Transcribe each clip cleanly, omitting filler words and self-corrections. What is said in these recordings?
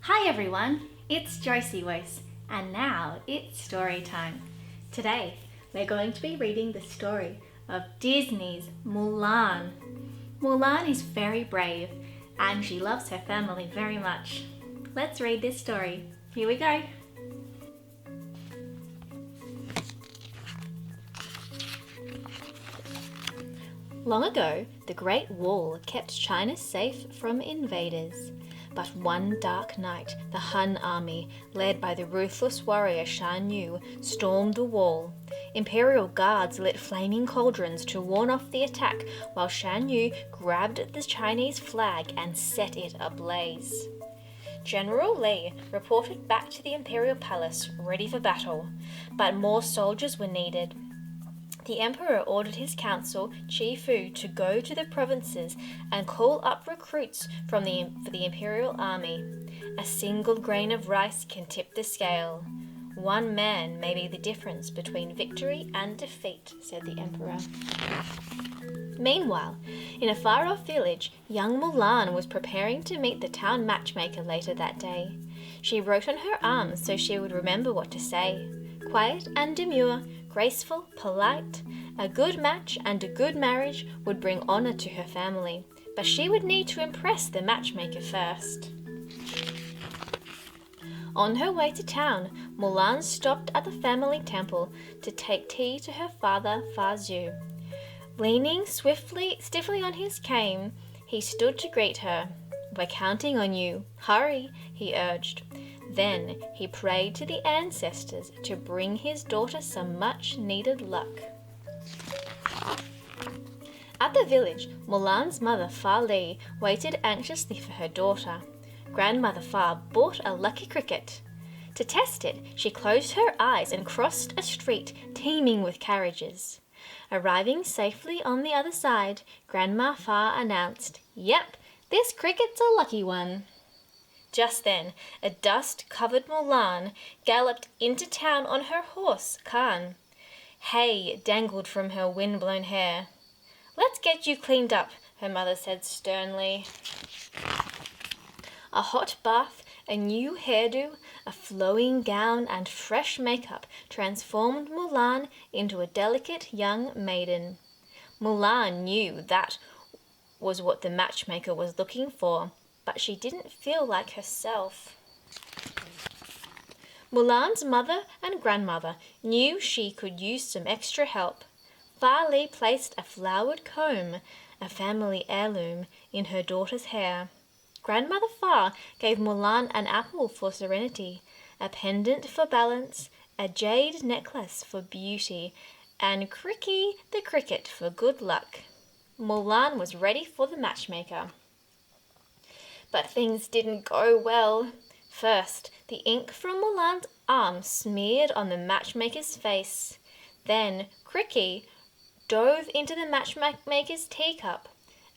Hi everyone, it's JosieWose, and now it's story time. Today, we're going to be reading the story of Disney's Mulan. Mulan is very brave, and she loves her family very much. Let's read this story. Here we go. Long ago, the Great Wall kept China safe from invaders. But one dark night, the Hun army, led by the ruthless warrior Shan Yu, stormed the wall. Imperial guards lit flaming cauldrons to warn off the attack, while Shan Yu grabbed the Chinese flag and set it ablaze. General Li reported back to the Imperial Palace, ready for battle, but more soldiers were needed. The emperor ordered his council, Qi Fu, to go to the provinces and call up recruits for the imperial army. A single grain of rice can tip the scale. One man may be the difference between victory and defeat, said the emperor. Meanwhile, in a far-off village, young Mulan was preparing to meet the town matchmaker later that day. She wrote on her arm so she would remember what to say. Quiet and demure, graceful, polite, a good match and a good marriage would bring honor to her family, but she would need to impress the matchmaker first. On her way to town, Mulan stopped at the family temple to take tea to her father, Fa Zhu. Leaning stiffly on his cane, he stood to greet her. "We're counting on you. Hurry," he urged. Then he prayed to the ancestors to bring his daughter some much-needed luck. At the village, Mulan's mother, Fa Li, waited anxiously for her daughter. Grandmother Fa bought a lucky cricket. To test it, she closed her eyes and crossed a street teeming with carriages. Arriving safely on the other side, Grandma Fa announced, "Yep, this cricket's a lucky one." Just then, a dust-covered Mulan galloped into town on her horse, Khan. Hay dangled from her wind-blown hair. "Let's get you cleaned up," her mother said sternly. A hot bath, a new hairdo, a flowing gown, and fresh makeup transformed Mulan into a delicate young maiden. Mulan knew that was what the matchmaker was looking for, but she didn't feel like herself. Mulan's mother and grandmother knew she could use some extra help. Fa Li placed a flowered comb, a family heirloom, in her daughter's hair. Grandmother Fa gave Mulan an apple for serenity, a pendant for balance, a jade necklace for beauty, and Cricky the cricket for good luck. Mulan was ready for the matchmaker. But things didn't go well. First, the ink from Mulan's arm smeared on the matchmaker's face. Then, Cricky dove into the matchmaker's teacup.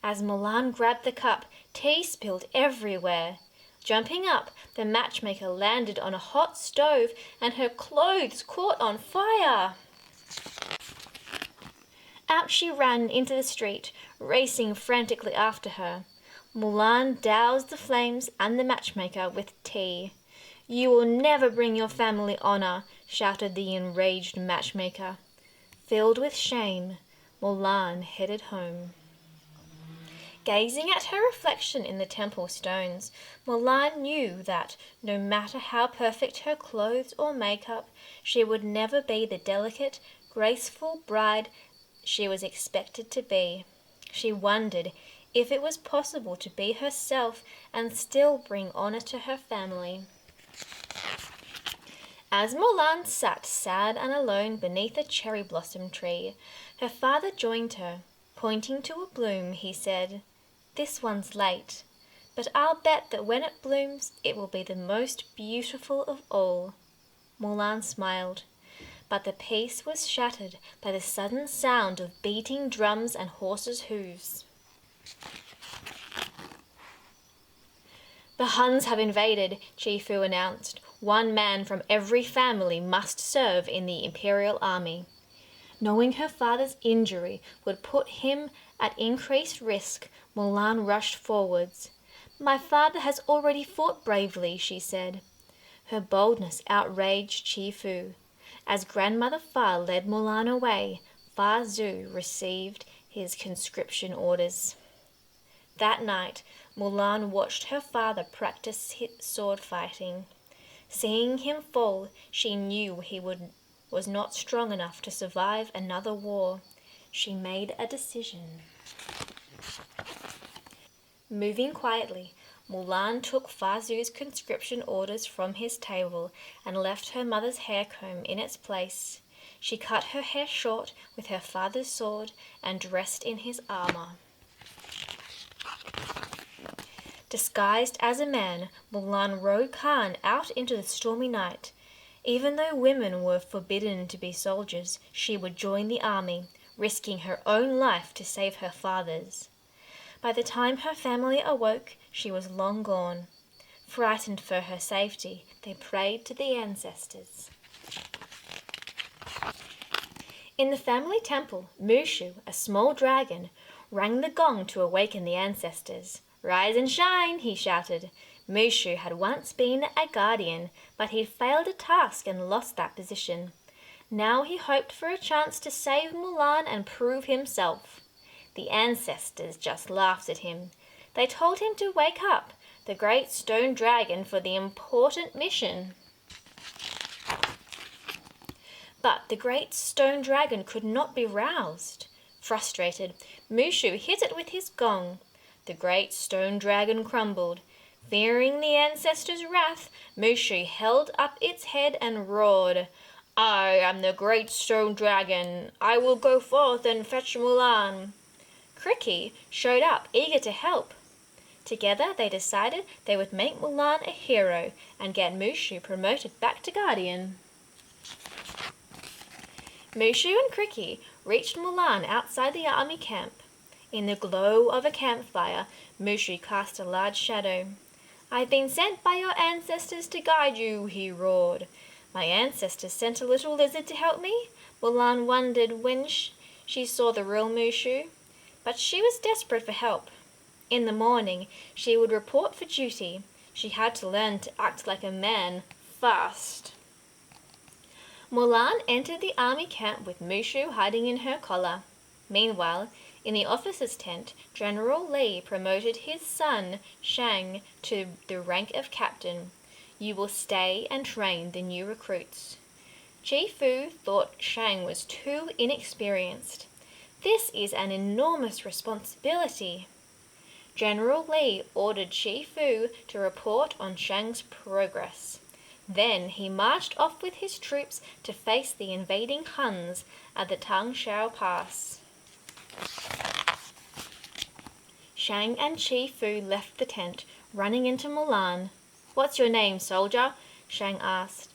As Mulan grabbed the cup, tea spilled everywhere. Jumping up, the matchmaker landed on a hot stove and her clothes caught on fire. Out she ran into the street, racing frantically after her. Mulan doused the flames and the matchmaker with tea. "You will never bring your family honor," shouted the enraged matchmaker. Filled with shame, Mulan headed home. Gazing at her reflection in the temple stones, Mulan knew that, no matter how perfect her clothes or makeup, she would never be the delicate, graceful bride she was expected to be. She wondered if it was possible to be herself and still bring honor to her family. As Mulan sat sad and alone beneath a cherry blossom tree, her father joined her. Pointing to a bloom, he said, "This one's late, but I'll bet that when it blooms, it will be the most beautiful of all." Mulan smiled, but the peace was shattered by the sudden sound of beating drums and horses' hooves. "The Huns have invaded," Qi Fu announced. "One man from every family must serve in the imperial army." Knowing her father's injury would put him at increased risk, Mulan rushed forwards. My father has already fought bravely, she said. Her boldness outraged Chi Fu. As Grandmother Fa led Mulan away, Fa Zhu received his conscription orders. That night, Mulan watched her father practice sword fighting. Seeing him fall, she knew was not strong enough to survive another war. She made a decision. Moving quietly, Mulan took Fa Zhu's conscription orders from his table and left her mother's hair comb in its place. She cut her hair short with her father's sword and dressed in his armor. Disguised as a man, Mulan rode Khan out into the stormy night. Even though women were forbidden to be soldiers, she would join the army, risking her own life to save her father's. By the time her family awoke, she was long gone. Frightened for her safety, they prayed to the ancestors. In the family temple, Mushu, a small dragon, rang the gong to awaken the ancestors. "Rise and shine," he shouted. Mushu had once been a guardian, but he'd failed a task and lost that position. Now he hoped for a chance to save Mulan and prove himself. The ancestors just laughed at him. They told him to wake up, the great stone dragon, for the important mission. But the great stone dragon could not be roused. Frustrated, Mushu hit it with his gong. The great stone dragon crumbled. Fearing the ancestors' wrath, Mushu held up its head and roared, "I am the great stone dragon. I will go forth and fetch Mulan." Cricky showed up, eager to help. Together they decided they would make Mulan a hero and get Mushu promoted back to guardian. Mushu and Cricky reached Mulan outside the army camp. In the glow of a campfire, Mushu cast a large shadow. "I've been sent by your ancestors to guide you," he roared. "My ancestors sent a little lizard to help me?" Mulan wondered when she saw the real Mushu. But she was desperate for help. In the morning, she would report for duty. She had to learn to act like a man fast. Mulan entered the army camp with Mushu hiding in her collar. Meanwhile, in the officer's tent, General Li promoted his son, Shang, to the rank of captain. "You will stay and train the new recruits." Chi Fu thought Shang was too inexperienced. "This is an enormous responsibility." General Li ordered Chi Fu to report on Shang's progress. Then he marched off with his troops to face the invading Huns at the Tangshan Pass. Shang and Chi Fu left the tent, running into Mulan. "What's your name, soldier?" Shang asked.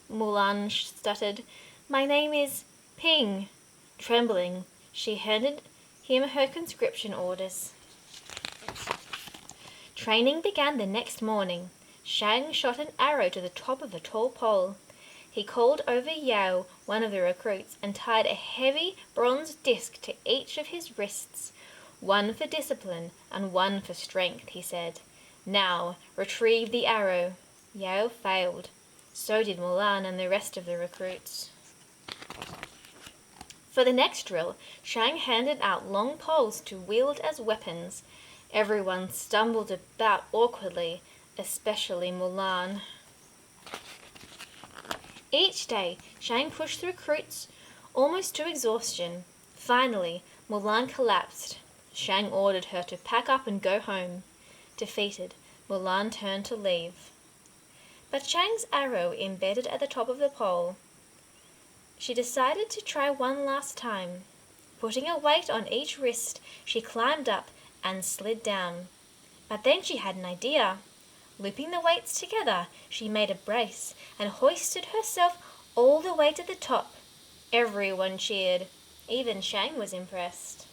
Mulan stuttered. "My name is Ping." Trembling, she handed him her conscription orders. Training began the next morning. Shang shot an arrow to the top of a tall pole. He called over Yao, one of the recruits, and tied a heavy bronze disc to each of his wrists. "One for discipline and one for strength," he said. "Now, retrieve the arrow." Yao failed. So did Mulan and the rest of the recruits. For the next drill, Shang handed out long poles to wield as weapons. Everyone stumbled about awkwardly, especially Mulan. Each day, Shang pushed the recruits almost to exhaustion. Finally, Mulan collapsed. Shang ordered her to pack up and go home. Defeated, Mulan turned to leave. But Shang's arrow embedded at the top of the pole. She decided to try one last time. Putting a weight on each wrist, she climbed up and slid down. But then she had an idea. Looping the weights together, she made a brace and hoisted herself all the way to the top. Everyone cheered. Even Shang was impressed.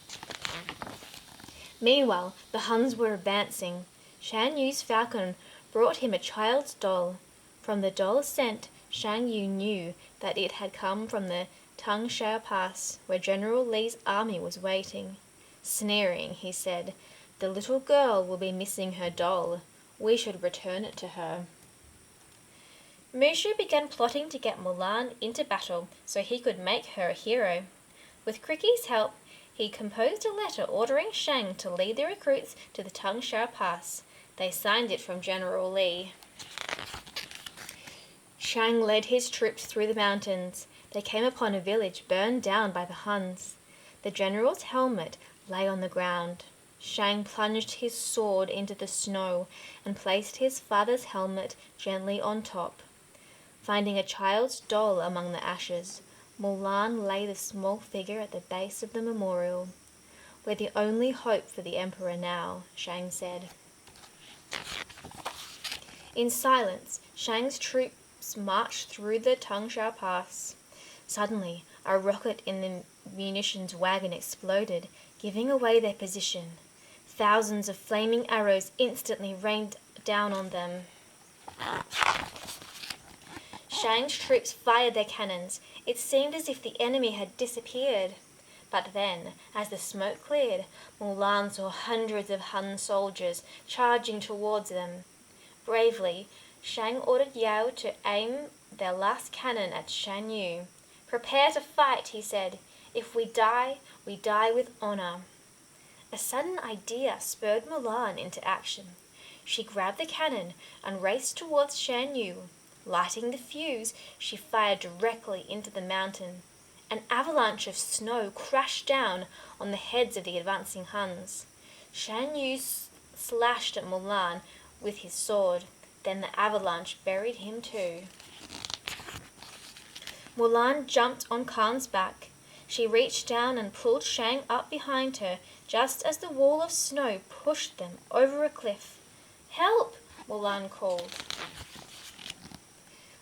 Meanwhile, the Huns were advancing. Shan Yu's falcon brought him a child's doll. From the doll's scent, Shang Yu knew that it had come from the Tangshan Pass, where General Li's army was waiting. Sneering, he said, The little girl will be missing her doll. We should return it to her." Mushu began plotting to get Mulan into battle so he could make her a hero. With Cricky's help, he composed a letter ordering Shang to lead the recruits to the Tangsha Pass. They signed it from General Li. Shang led his troops through the mountains. They came upon a village burned down by the Huns. The general's helmet lay on the ground. Shang plunged his sword into the snow and placed his father's helmet gently on top. Finding a child's doll among the ashes, Mulan laid the small figure at the base of the memorial. "We're the only hope for the Emperor now," Shang said. In silence, Shang's troops marched through the Tangsha Pass. Suddenly, a rocket in the munitions wagon exploded, giving away their position. Thousands of flaming arrows instantly rained down on them. Shang's troops fired their cannons. It seemed as if the enemy had disappeared. But then, as the smoke cleared, Mulan saw hundreds of Hun soldiers charging towards them. Bravely, Shang ordered Yao to aim their last cannon at Shan Yu. "Prepare to fight," he said. "If we die with honor." A sudden idea spurred Mulan into action. She grabbed the cannon and raced towards Shan Yu. Lighting the fuse, she fired directly into the mountain. An avalanche of snow crashed down on the heads of the advancing Huns. Shan Yu slashed at Mulan with his sword. Then the avalanche buried him too. Mulan jumped on Khan's back. She reached down and pulled Shang up behind her just as the wall of snow pushed them over a cliff. "Help!" Mulan called.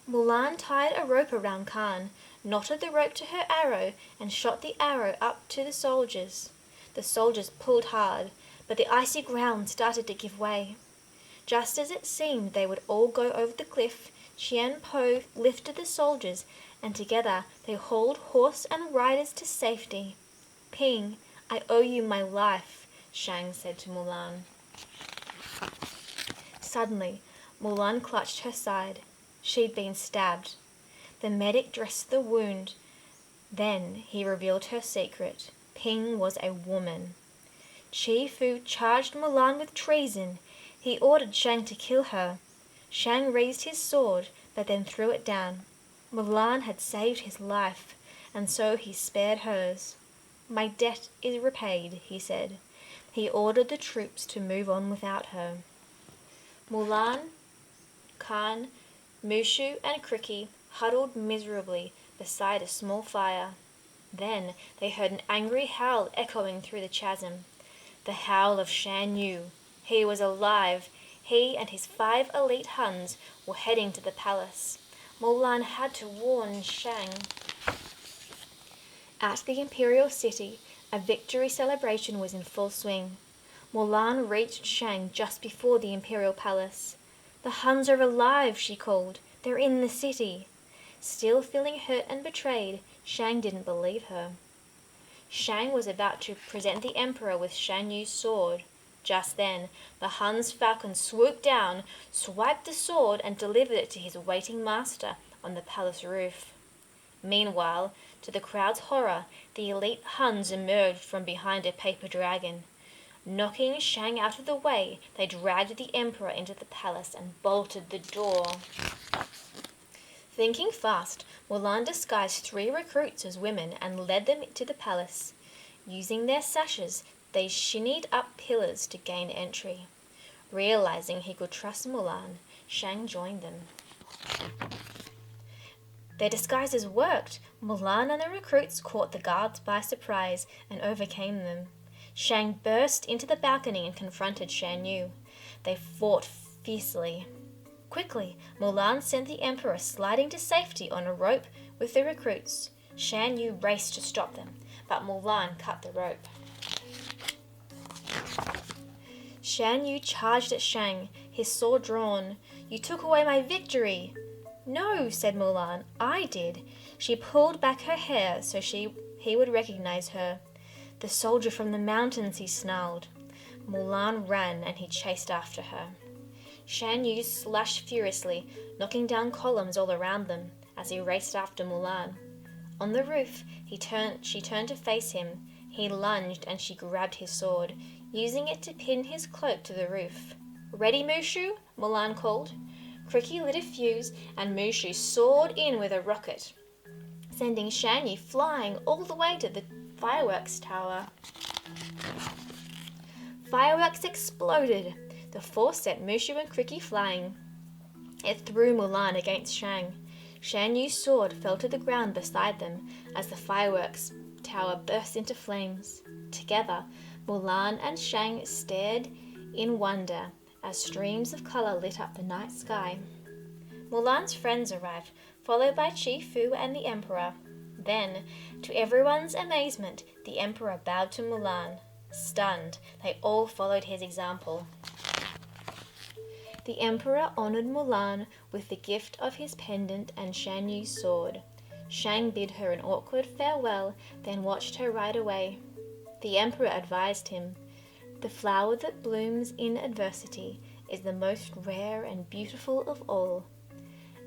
Mulan tied a rope around Khan, knotted the rope to her arrow, and shot the arrow up to the soldiers. The soldiers pulled hard, but the icy ground started to give way. Just as it seemed they would all go over the cliff, Qian Po lifted the soldiers, and together they hauled horse and riders to safety. "Ping, I owe you my life," Shang said to Mulan. Suddenly, Mulan clutched her side. She'd been stabbed. The medic dressed the wound. Then he revealed her secret. Ping was a woman. Chi Fu charged Mulan with treason. He ordered Shang to kill her. Shang raised his sword, but then threw it down. Mulan had saved his life, and so he spared hers. "My debt is repaid," he said. He ordered the troops to move on without her. Mulan, Khan, Mushu and Cricky huddled miserably beside a small fire. Then they heard an angry howl echoing through the chasm. The howl of Shan Yu. He was alive. He and his 5 elite Huns were heading to the palace. Mulan had to warn Shang. At the imperial city, a victory celebration was in full swing. Mulan reached Shang just before the imperial palace. "The Huns are alive," she called. "They're in the city." Still feeling hurt and betrayed, Shang didn't believe her. Shang was about to present the emperor with Shan Yu's sword. Just then, the Hun's falcon swooped down, swiped the sword, and delivered it to his waiting master on the palace roof. Meanwhile, to the crowd's horror, the elite Huns emerged from behind a paper dragon. Knocking Shang out of the way, they dragged the emperor into the palace and bolted the door. Thinking fast, Mulan disguised 3 recruits as women and led them to the palace. Using their sashes, they shinnied up pillars to gain entry. Realizing he could trust Mulan, Shang joined them. Their disguises worked. Mulan and the recruits caught the guards by surprise and overcame them. Shang burst into the balcony and confronted Shan Yu. They fought fiercely. Quickly, Mulan sent the emperor sliding to safety on a rope with the recruits. Shan Yu raced to stop them, but Mulan cut the rope. Shan Yu charged at Shang, his sword drawn. "You took away my victory!" "No," said Mulan, "I did." She pulled back her hair so he would recognize her. "The soldier from the mountains," he snarled. Mulan ran and he chased after her. Shan Yu slashed furiously, knocking down columns all around them as he raced after Mulan. On the roof, she turned to face him. He lunged and she grabbed his sword, using it to pin his cloak to the roof. "Ready, Mushu?" Mulan called. Cricky lit a fuse and Mushu soared in with a rocket, sending Shan Yu flying all the way to the fireworks tower. Fireworks exploded. The force sent Mushu and Cricky flying. It threw Mulan against Shang. Shan Yu's sword fell to the ground beside them as the fireworks tower burst into flames. Together, Mulan and Shang stared in wonder as streams of color lit up the night sky. Mulan's friends arrived, followed by Chi Fu and the Emperor. Then, to everyone's amazement, the Emperor bowed to Mulan. Stunned, they all followed his example. The Emperor honored Mulan with the gift of his pendant and Shan Yu's sword. Shang bid her an awkward farewell, then watched her ride away. The Emperor advised him, "The flower that blooms in adversity is the most rare and beautiful of all."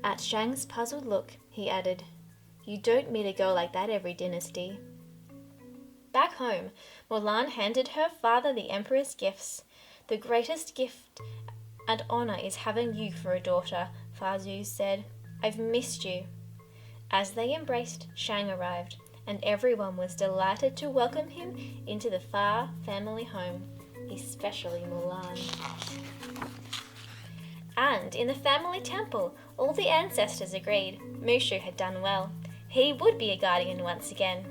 At Shang's puzzled look, he added, "You don't meet a girl like that every dynasty." Back home, Mulan handed her father the Emperor's gifts. "The greatest gift and honor is having you for a daughter," Fa Zhu said. "I've missed you." As they embraced, Shang arrived, and everyone was delighted to welcome him into the Fa family home, especially Mulan. And in the family temple, all the ancestors agreed Mushu had done well. He would be a guardian once again.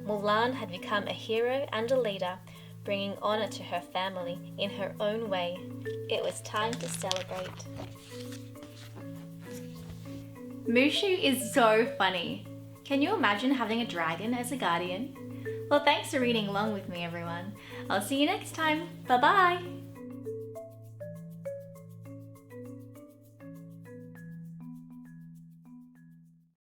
Mulan had become a hero and a leader, bringing honor to her family in her own way. It was time to celebrate. Mushu is so funny. Can you imagine having a dragon as a guardian? Well, thanks for reading along with me, everyone. I'll see you next time. Bye-bye!